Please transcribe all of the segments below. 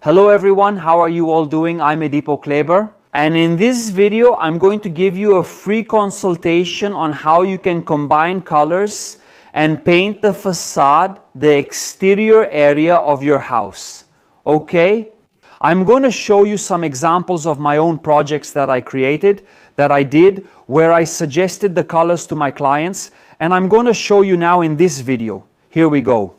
Hello everyone, how are you all doing? I'm Edipo Kleber, and in this video I'm going to give you a free consultation on how you can combine colors and paint the facade, the exterior area of your house. Okay? I'm going to show you some examples of my own projects that I created, that I did, where I suggested the colors to my clients, and I'm going to show you now in this video. Here we go.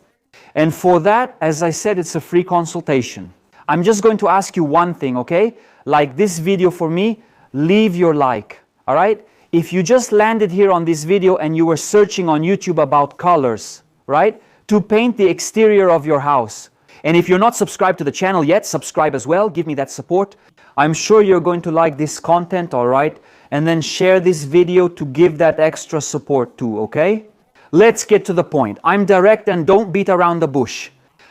And for that, as I said, it's a free consultation. I'm just going to ask you one thing, okay? Like this video for me, leave your like, all right? If you just landed here on this video and you were searching on YouTube about colors, right? To paint the exterior of your house. And if you're not subscribed to the channel yet, subscribe as well, give me that support. I'm sure you're going to like this content, all right? And then share this video to give that extra support too, okay? Let's get to the point. I'm direct and don't beat around the bush.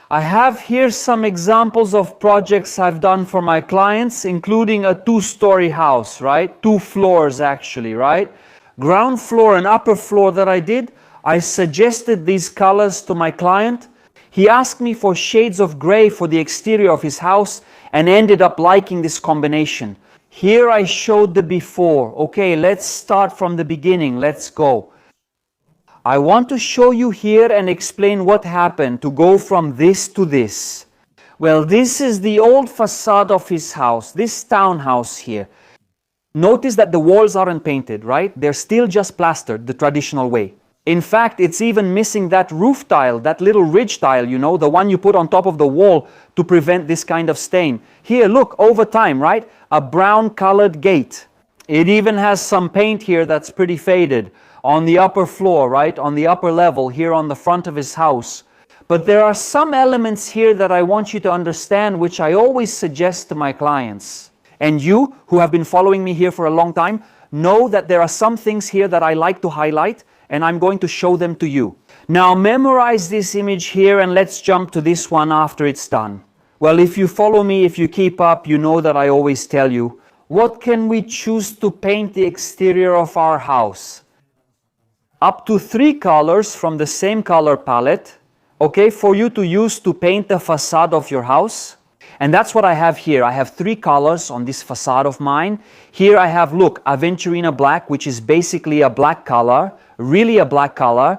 I have here some examples of projects I've done for my clients, including a 2-story house, right? 2 floors actually, right? Ground floor and upper floor that I did, I suggested these colors to my client. He asked me for shades of gray for the exterior of his house and ended up liking this combination. Here I showed the before. Okay, let's start from the beginning. Let's go. I want to show you here and explain what happened to go from this to this. Well, this is the old facade of his house, this townhouse here. Notice that the walls aren't painted, right? They're still just plastered the traditional way. In fact, it's even missing that roof tile, that little ridge tile, you know, the one you put on top of the wall to prevent this kind of stain. Here, look, over time, right? A brown colored gate. It even has some paint here that's pretty faded. On the upper floor, right, on the upper level, here on the front of his house. But there are some elements here that I want you to understand, which I always suggest to my clients. And you, who have been following me here for a long time, know that there are some things here that I like to highlight, and I'm going to show them to you. Now memorize this image here, and let's jump to this one after it's done. Well, if you follow me, if you keep up, you know that I always tell you, what can we choose to paint the exterior of our house? Up to 3 colors from the same color palette, okay, for you to use to paint the facade of your house. And that's what I have here. I have 3 colors on this facade of mine. Here I have, look, Aventurina black, which is basically a black color, really a black color.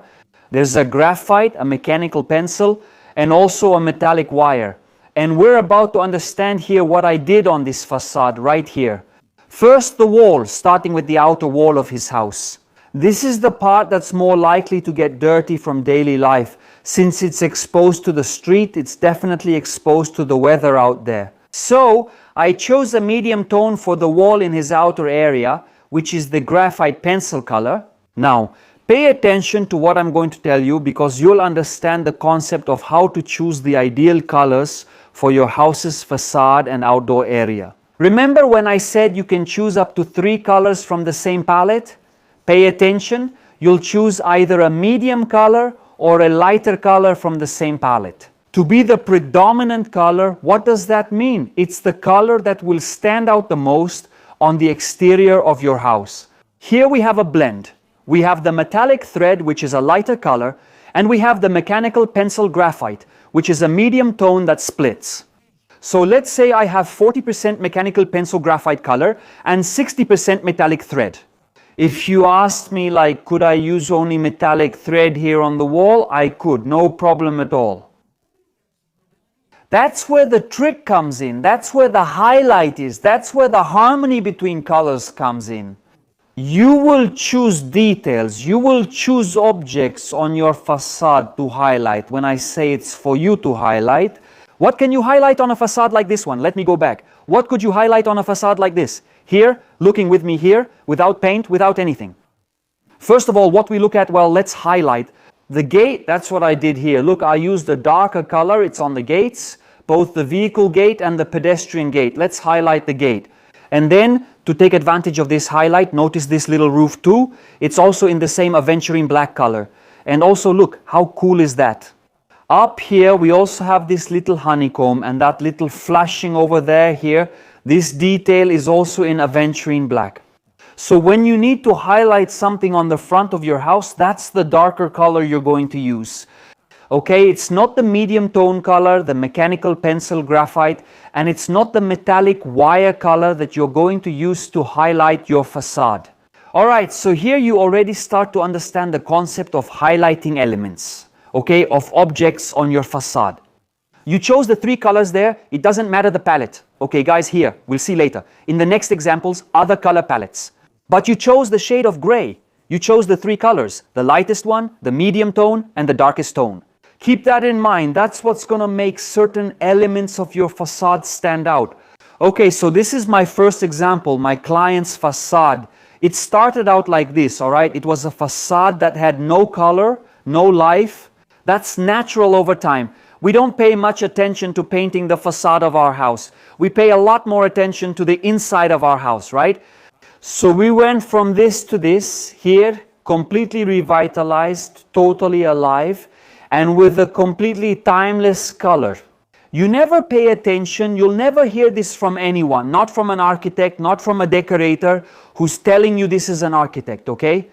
There's a graphite, a mechanical pencil, and also a metallic wire. And we're about to understand here what I did on this facade right here. First, the wall, starting with the outer wall of his house. This is the part that's more likely to get dirty from daily life. Since it's exposed to the street, it's definitely exposed to the weather out there. So, I chose a medium tone for the wall in his outer area, which is the graphite pencil color. Now, pay attention to what I'm going to tell you, because you'll understand the concept of how to choose the ideal colors for your house's facade and outdoor area. Remember when I said you can choose up to 3 colors from the same palette? Pay attention, you'll choose either a medium color or a lighter color from the same palette. To be the predominant color, what does that mean? It's the color that will stand out the most on the exterior of your house. Here we have a blend. We have the metallic thread, which is a lighter color, and we have the mechanical pencil graphite, which is a medium tone that splits. So let's say I have 40% mechanical pencil graphite color and 60% metallic thread. If you asked me, like, could I use only metallic thread here on the wall? I could, no problem at all. That's where the trick comes in. That's where the highlight is. That's where the harmony between colors comes in. You will choose details. You will choose objects on your facade to highlight. When I say it's for you to highlight, what can you highlight on a facade like this one? Let me go back. What could you highlight on a facade like this? Here, looking with me here, without paint, without anything. First of all, what we look at, well, let's highlight. The gate, that's what I did here. Look, I used a darker color. It's on the gates, both the vehicle gate and the pedestrian gate. Let's highlight the gate. And then, to take advantage of this highlight, notice this little roof too. It's also in the same aventurine black color. And also, look, how cool is that? Up here, we also have this little honeycomb and that little flashing over there here. This detail is also in aventurine black. So when you need to highlight something on the front of your house, that's the darker color you're going to use. Okay, it's not the medium tone color, the mechanical pencil graphite, and it's not the metallic wire color that you're going to use to highlight your facade. Alright, so here you already start to understand the concept of highlighting elements, okay, of objects on your facade. You chose the 3 colors there, it doesn't matter the palette. Okay guys, here, we'll see later. In the next examples, other color palettes. But you chose the shade of gray. You chose the 3 colors, the lightest one, the medium tone, and the darkest tone. Keep that in mind, that's what's gonna make certain elements of your facade stand out. Okay, so this is my first example, my client's facade. It started out like this, alright? It was a facade that had no color, no life. That's natural over time. We don't pay much attention to painting the facade of our house. We pay a lot more attention to the inside of our house, right? So we went from this to this, here, completely revitalized, totally alive, and with a completely timeless color. You never pay attention, you'll never hear this from anyone, not from an architect, not from a decorator who's telling you this is an architect, okay?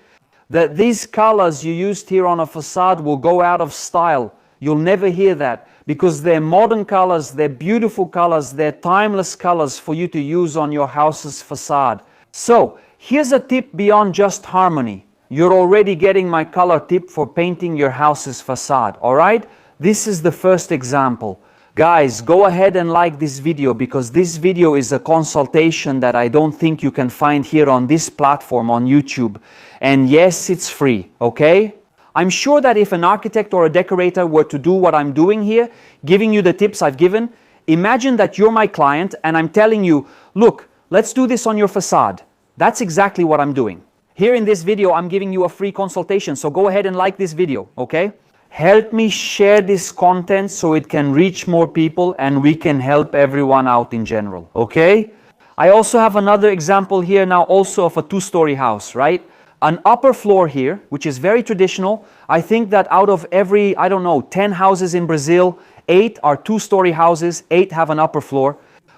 That these colors you used here on a facade will go out of style. You'll never hear that because they're modern colors, they're beautiful colors, they're timeless colors for you to use on your house's facade. So, here's a tip beyond just harmony. You're already getting my color tip for painting your house's facade, alright? This is the first example. Guys, go ahead and like this video because this video is a consultation that I don't think you can find here on this platform on YouTube. And yes, it's free, okay? I'm sure that if an architect or a decorator were to do what I'm doing here, giving you the tips I've given, imagine that you're my client and I'm telling you, look, let's do this on your facade. That's exactly what I'm doing. Here in this video, I'm giving you a free consultation, so go ahead and like this video, okay? Help me share this content so it can reach more people and we can help everyone out in general, okay? I also have another example here now also of a 2-story house, right? An upper floor here, which is very traditional. I think that out of every, 10 houses in Brazil, 8 are 2-story houses, 8 have an upper floor.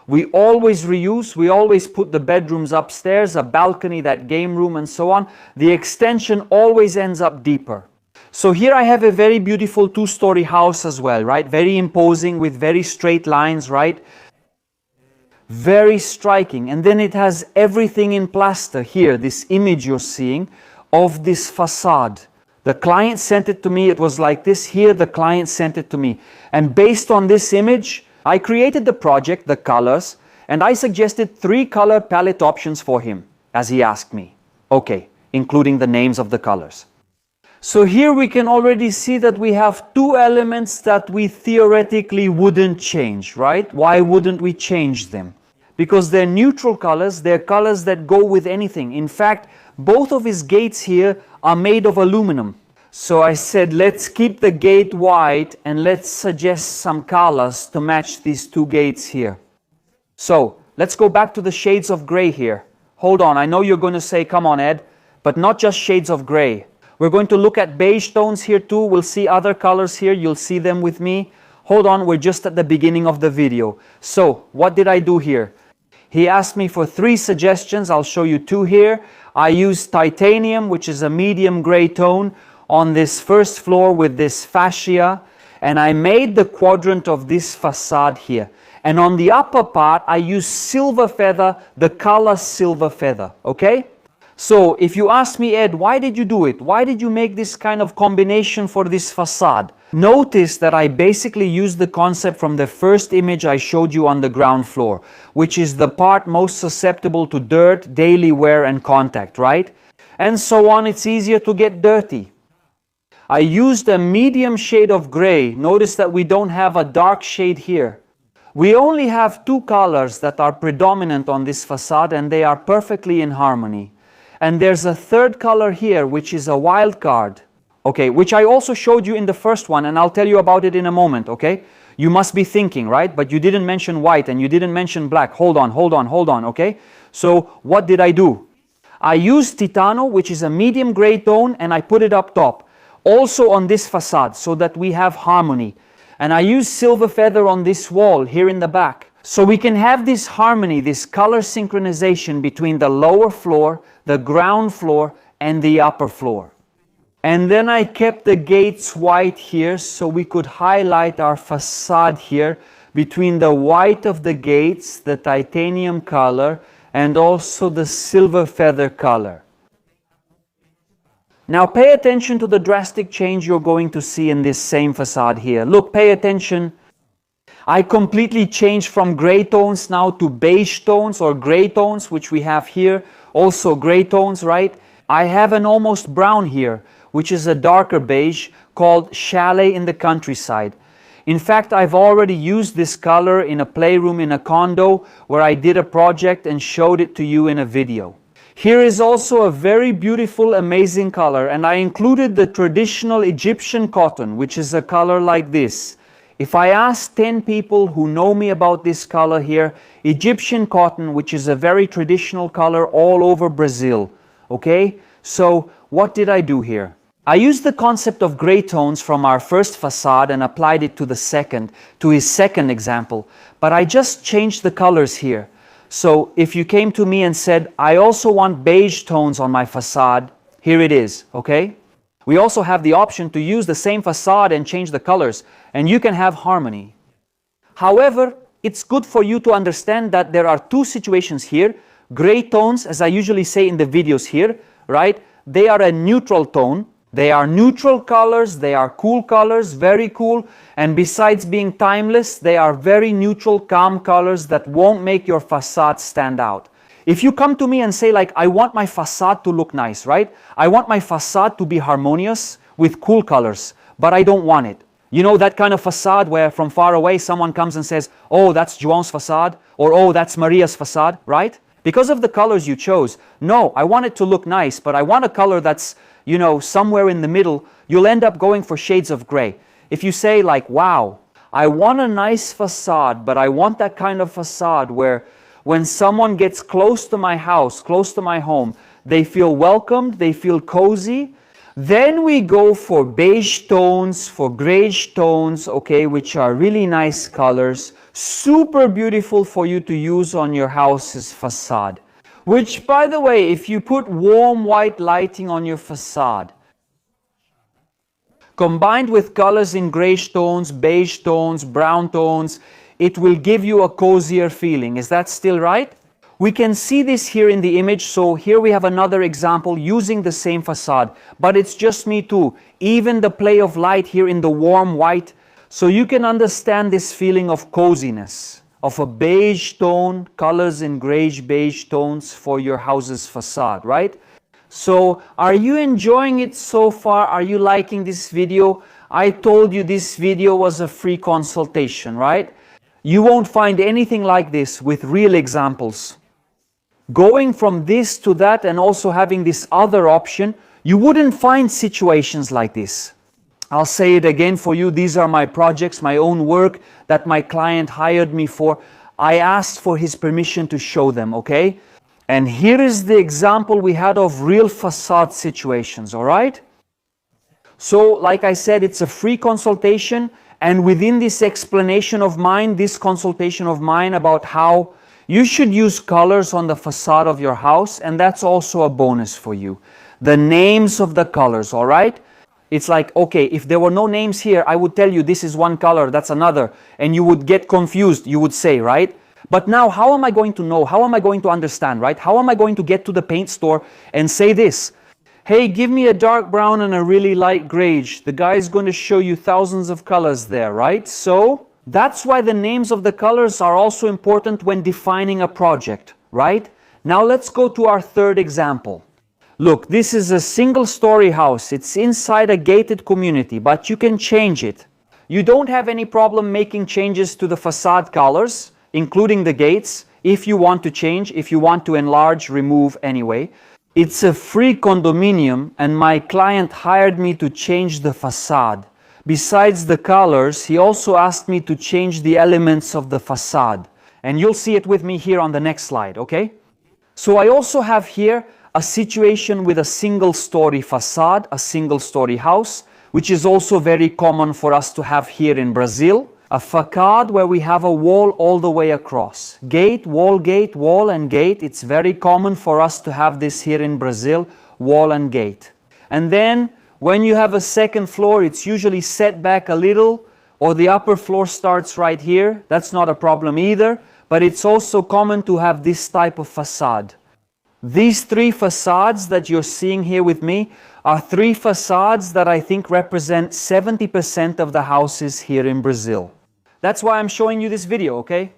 We always reuse, we always put the bedrooms upstairs, a balcony, that game room and so on. The extension always ends up deeper. So here I have a very beautiful 2-story house as well, right? Very imposing with very straight lines, right? Very striking. And then it has everything in plaster here, this image you're seeing of this facade. The client sent it to me, it was like this. Here the client sent it to me. And based on this image, I created the project, the colors, and I suggested 3 color palette options for him, as he asked me. Okay, including the names of the colors. So here we can already see that we have 2 elements that we theoretically wouldn't change, right? Why wouldn't we change them? Because they're neutral colors, they're colors that go with anything. In fact, both of his gates here are made of aluminum. So I said, let's keep the gate white and let's suggest some colors to match these 2 gates here. So let's go back to the shades of gray here. Hold on, I know you're going to say, come on Ed, but not just shades of gray. We're going to look at beige tones here too. We'll see other colors here. You'll see them with me. Hold on, we're just at the beginning of the video. So what did I do here? He asked me for 3 suggestions. I'll show you 2 here. I used titanium, which is a medium gray tone, on this first floor with this fascia. And I made the quadrant of this facade here. And on the upper part, I used silver feather, the color silver feather. Okay? So if you ask me, Ed, why did you do it? Why did you make this kind of combination for this facade? Notice that I basically used the concept from the first image I showed you on the ground floor, which is the part most susceptible to dirt, daily wear and contact, right? And so on, it's easier to get dirty. I used a medium shade of gray. Notice that we don't have a dark shade here. We only have 2 colors that are predominant on this facade and they are perfectly in harmony. And there's a 3rd color here, which is a wild card, okay, which I also showed you in the first one, and I'll tell you about it in a moment, okay? You must be thinking, right? But you didn't mention white and you didn't mention black. Hold on, okay? So what did I do? I used Titano, which is a medium gray tone, and I put it up top, also on this facade, so that we have harmony. And I used silver feather on this wall here in the back. So we can have this harmony, this color synchronization between the lower floor, the ground floor, and the upper floor. And then I kept the gates white here so we could highlight our facade here between the white of the gates, the titanium color, and also the silver feather color. Now pay attention to the drastic change you're going to see in this same facade here. Look, pay attention. I completely changed from gray tones now to beige tones or gray tones, which we have here. Also gray tones, right? I have an almost brown here, which is a darker beige called Chalet in the Countryside. In fact, I've already used this color in a playroom in a condo where I did a project and showed it to you in a video. Here is also a very beautiful, amazing color, and I included the traditional Egyptian cotton, which is a color like this. If I ask 10 people who know me about this color here, Egyptian cotton, which is a very traditional color all over Brazil, okay? So what did I do here? I used the concept of gray tones from our first facade and applied it to his second example, but I just changed the colors here. So if you came to me and said, I also want beige tones on my facade, here it is, okay? We also have the option to use the same facade and change the colors, and you can have harmony. However, it's good for you to understand that there are two situations here. Gray tones, as I usually say in the videos here, right? They are a neutral tone. They are neutral colors, they are cool colors, very cool, and besides being timeless, they are very neutral, calm colors that won't make your facade stand out. If you come to me and say like, I want my facade to look nice, right? I want my facade to be harmonious with cool colors, but I don't want it. You know that kind of facade where from far away someone comes and says, oh, that's João's facade, or oh, that's Maria's facade, right? Because of the colors you chose. No, I want it to look nice, but I want a color that's, you know, somewhere in the middle. You'll end up going for shades of gray. If you say like, wow, I want a nice facade, but I want that kind of facade where when someone gets close to my house, close to my home, they feel welcomed, they feel cozy. Then we go for beige tones, for grayish tones, okay, which are really nice colors, super beautiful for you to use on your house's facade. Which, by the way, if you put warm white lighting on your facade, combined with colors in grayish tones, beige tones, brown tones, it will give you a cozier feeling. Is that still right? We can see this here in the image, so here we have another example using the same facade, but it's just me too. Even the play of light here in the warm white, so you can understand this feeling of coziness, of a beige tone, colors in grayish beige tones for your house's facade, right? So are you enjoying it so far? Are you liking this video? I told you this video was a free consultation, right? You won't find anything like this with real examples. Going from this to that and also having this other option, you wouldn't find situations like this. I'll say it again for you. These are my projects, my own work that my client hired me for. I asked for his permission to show them, okay? And here is the example we had of real facade situations, all right? So, like I said, it's a free consultation, and within this explanation of mine, this consultation of mine about how you should use colors on the facade of your house, and that's also a bonus for you. The names of the colors, all right? It's like, okay, if there were no names here, I would tell you this is one color, that's another, and you would get confused, you would say, right? But now, how am I going to know? How am I going to understand, right? How am I going to get to the paint store and say this? Hey, give me a dark brown and a really light grayish. The guy is going to show you thousands of colors there, right? So that's why the names of the colors are also important when defining a project, right? Now let's go to our third example. Look, this is a single-story house. It's inside a gated community, but you can change it. You don't have any problem making changes to the facade colors, including the gates, if you want to change, if you want to enlarge, remove anyway. It's a free condominium, and my client hired me to change the facade. Besides the colors, he also asked me to change the elements of the facade. And you'll see it with me here on the next slide, okay? So I also have here a situation with a single-story facade, a single-story house, which is also very common for us to have here in Brazil. A facade where we have a wall all the way across. Gate, wall, and gate. It's very common for us to have this here in Brazil, wall and gate. And then When you have a second floor, it's usually set back a little, or the upper floor starts right here. That's not a problem either, but it's also common to have this type of facade. These three facades that you're seeing here with me are three facades that I think represent 70% of the houses here in Brazil. That's why I'm showing you this video, okay?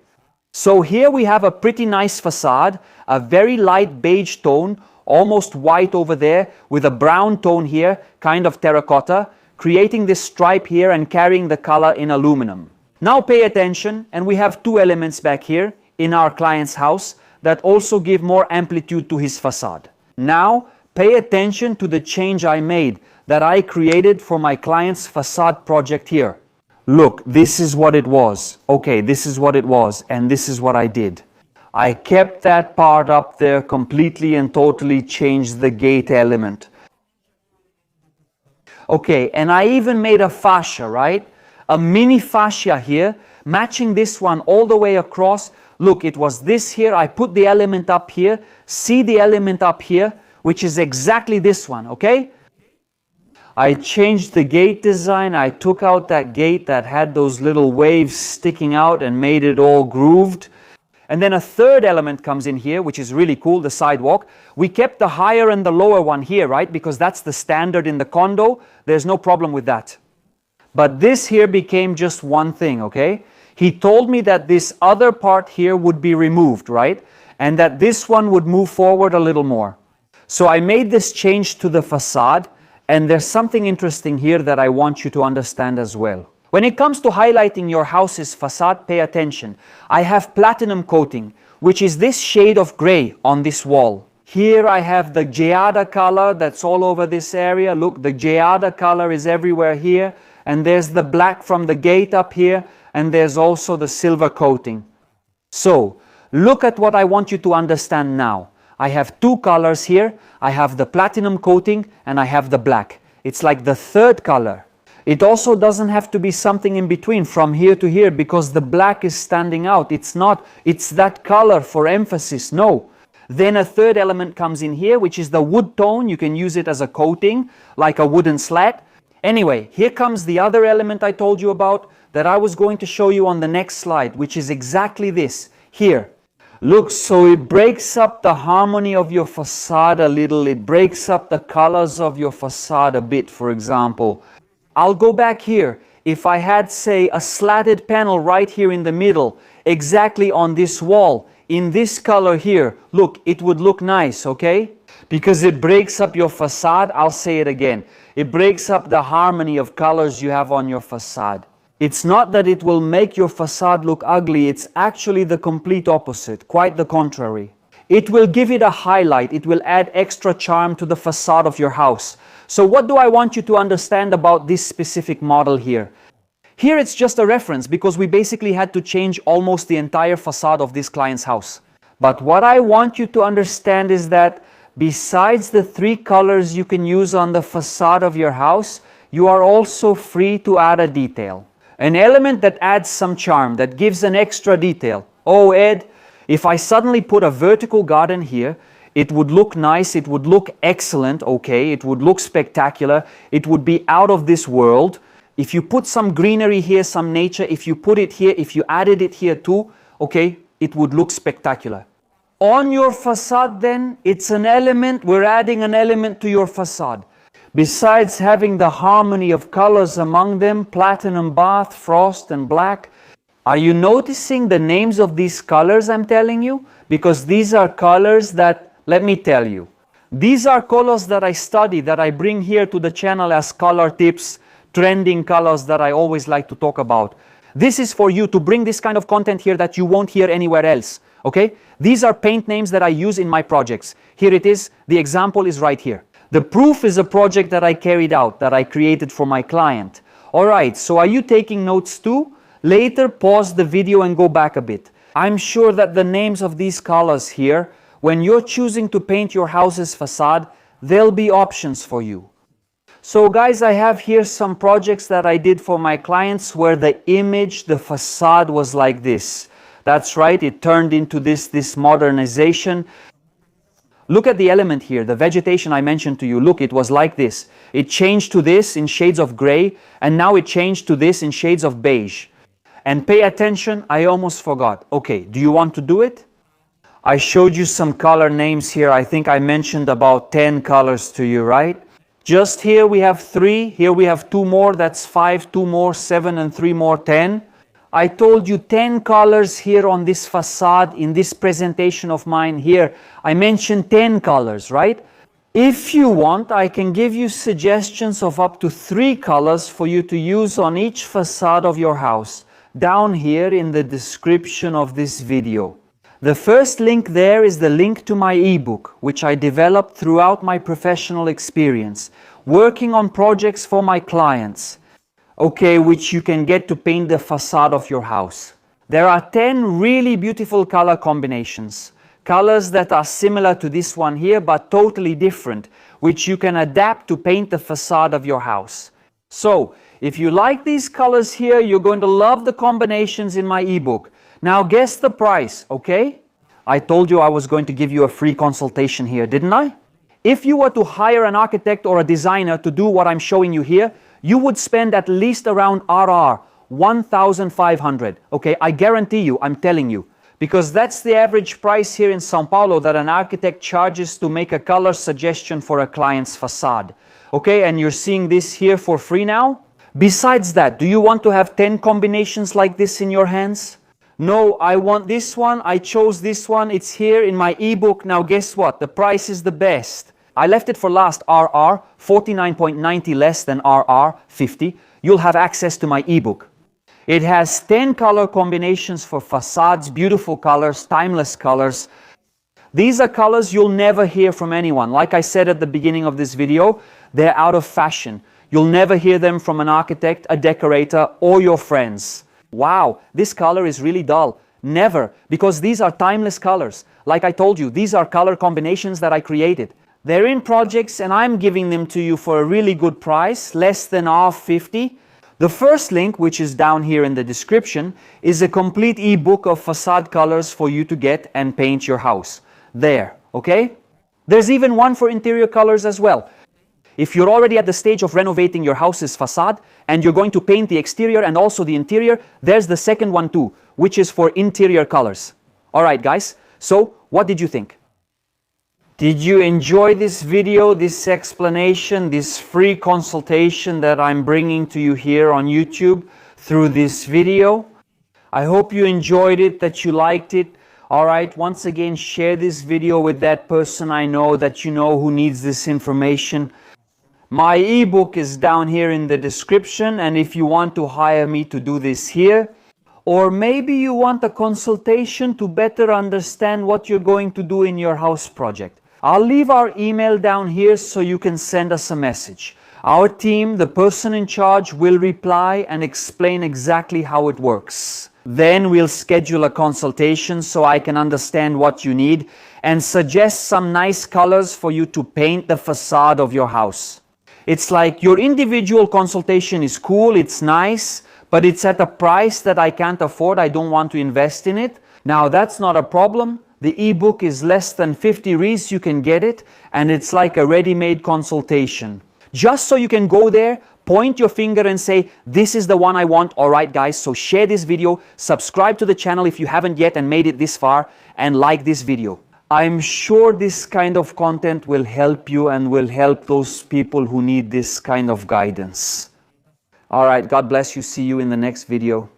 So here we have a pretty nice facade, a very light beige tone, almost white over there, with a brown tone here, kind of terracotta, creating this stripe here and carrying the color in aluminum. Now pay attention, and we have two elements back here in our client's house that also give more amplitude to his facade. Now pay attention to the change I made, that I created for my client's facade project here. Look, this is what it was. Okay, this is what it was, and this is what I did. I kept that part up there completely and totally changed the gate element. Okay, and I even made a fascia, right? A mini fascia here, matching this one all the way across. Look, it was this here. I put the element up here. See the element up here, which is exactly this one, okay? I changed the gate design. I took out that gate that had those little waves sticking out and made it all grooved. And then a third element comes in here, which is really cool, the sidewalk. We kept the higher and the lower one here, right? Because that's the standard in the condo. There's no problem with that. But this here became just one thing, okay? He told me that this other part here would be removed, right? And that this one would move forward a little more. So I made this change to the facade, and there's something interesting here that I want you to understand as well. When it comes to highlighting your house's facade, pay attention. I have platinum coating, which is this shade of gray on this wall. Here I have the geada color that's all over this area. Look, the geada color is everywhere here. And there's the black from the gate up here. And there's also the silver coating. So, look at what I want you to understand now. I have two colors here. I have the platinum coating and I have the black. It's like the third color. It also doesn't have to be something in between from here to here, because the black is standing out. It's not, it's that color for emphasis. No. Then a third element comes in here, which is the wood tone. You can use it as a coating, like a wooden slat. Anyway, here comes the other element I told you about that I was going to show you on the next slide, which is exactly this. Here. Look, so it breaks up the harmony of your facade a little. It breaks up the colors of your facade a bit, for example. I'll go back here. If I had, say, a slatted panel right here in the middle, exactly on this wall, in this color here, look, it would look nice, okay? Because it breaks up your facade. I'll say it again. It breaks up the harmony of colors you have on your facade. It's not that it will make your facade look ugly. It's actually the complete opposite, quite the contrary. It will give it a highlight. It will add extra charm to the facade of your house. So what do I want you to understand about this specific model here? Here it's just a reference because we basically had to change almost the entire facade of this client's house. But what I want you to understand is that besides the three colors you can use on the facade of your house, you are also free to add a detail. An element that adds some charm, that gives an extra detail. Oh, Ed, if I suddenly put a vertical garden here, it would look nice, it would look excellent, okay, it would look spectacular, it would be out of this world. If you put some greenery here, some nature, if you put it here, if you added it here too, okay, it would look spectacular. On your facade then, it's an element, we're adding an element to your facade. Besides having the harmony of colors among them, platinum bath, frost and black, are you noticing the names of these colors I'm telling you? Because these are colors that, let me tell you, these are colors that I study, that I bring here to the channel as color tips, trending colors that I always like to talk about. This is for you to bring this kind of content here that you won't hear anywhere else, okay? These are paint names that I use in my projects. Here it is, the example is right here. The proof is a project that I carried out, that I created for my client. Alright, so are you taking notes too? Later, pause the video and go back a bit. I'm sure that the names of these colors here, when you're choosing to paint your house's facade, there'll be options for you. So guys, I have here some projects that I did for my clients where the image, the facade was like this. That's right, it turned into this modernization. Look at the element here, the vegetation I mentioned to you. Look, it was like this. It changed to this in shades of gray, and now it changed to this in shades of beige. And pay attention, I almost forgot. Okay, do you want to do it? I showed you some color names here. I think I mentioned about 10 colors to you, right? Just here we have 3, here we have 2 more, that's 5, 2 more, 7, and 3 more, 10. I told you 10 colors here on this facade in this presentation of mine here. I mentioned 10 colors, right? If you want, I can give you suggestions of up to 3 colors for you to use on each facade of your house, down here in the description of this video. The first link there is the link to my ebook, which I developed throughout my professional experience, working on projects for my clients, okay, which you can get to paint the facade of your house. There are 10 really beautiful color combinations, colors that are similar to this one here, but totally different, which you can adapt to paint the facade of your house. So, if you like these colors here, you're going to love the combinations in my ebook. Now guess the price, okay? I told you I was going to give you a free consultation here, didn't I? If you were to hire an architect or a designer to do what I'm showing you here, you would spend at least around 1,500. Okay, I guarantee you, I'm telling you. Because that's the average price here in Sao Paulo that an architect charges to make a color suggestion for a client's facade. Okay, and you're seeing this here for free now? Besides that, do you want to have 10 combinations like this in your hands? No, I want this one, I chose this one, it's here in my ebook. Now guess what? The price is the best. I left it for last, RR, 49.90 less than RR, 50. You'll have access to my ebook. It has 10 color combinations for facades, beautiful colors, timeless colors. These are colors you'll never hear from anyone. Like I said at the beginning of this video, they're out of fashion. You'll never hear them from an architect, a decorator, or your friends. Wow, this color is really dull. Never, because these are timeless colors. Like I told you, these are color combinations that I created. They're in projects and I'm giving them to you for a really good price, less than R50. The first link, which is down here in the description, is a complete ebook of facade colors for you to get and paint your house. There, okay? There's even one for interior colors as well. If you're already at the stage of renovating your house's facade and you're going to paint the exterior and also the interior, there's the second one too, which is for interior colors. Alright guys, so what did you think? Did you enjoy this video, this explanation, this free consultation that I'm bringing to you here on YouTube through this video? I hope you enjoyed it, that you liked it. Alright, once again, share this video with that person I know that you know who needs this information. My ebook is down here in the description, and if you want to hire me to do this here, or maybe you want a consultation to better understand what you're going to do in your house project, I'll leave our email down here so you can send us a message. Our team, the person in charge, will reply and explain exactly how it works. Then we'll schedule a consultation so I can understand what you need and suggest some nice colors for you to paint the facade of your house. It's like your individual consultation is cool, it's nice, but it's at a price that I can't afford, I don't want to invest in it. Now that's not a problem. The ebook is less than 50 Rs, you can get it, and it's like a ready-made consultation. Just so you can go there, point your finger and say, this is the one I want. Alright guys, so share this video, subscribe to the channel if you haven't yet and made it this far, and like this video. I'm sure this kind of content will help you and will help those people who need this kind of guidance. Alright, God bless you. See you in the next video.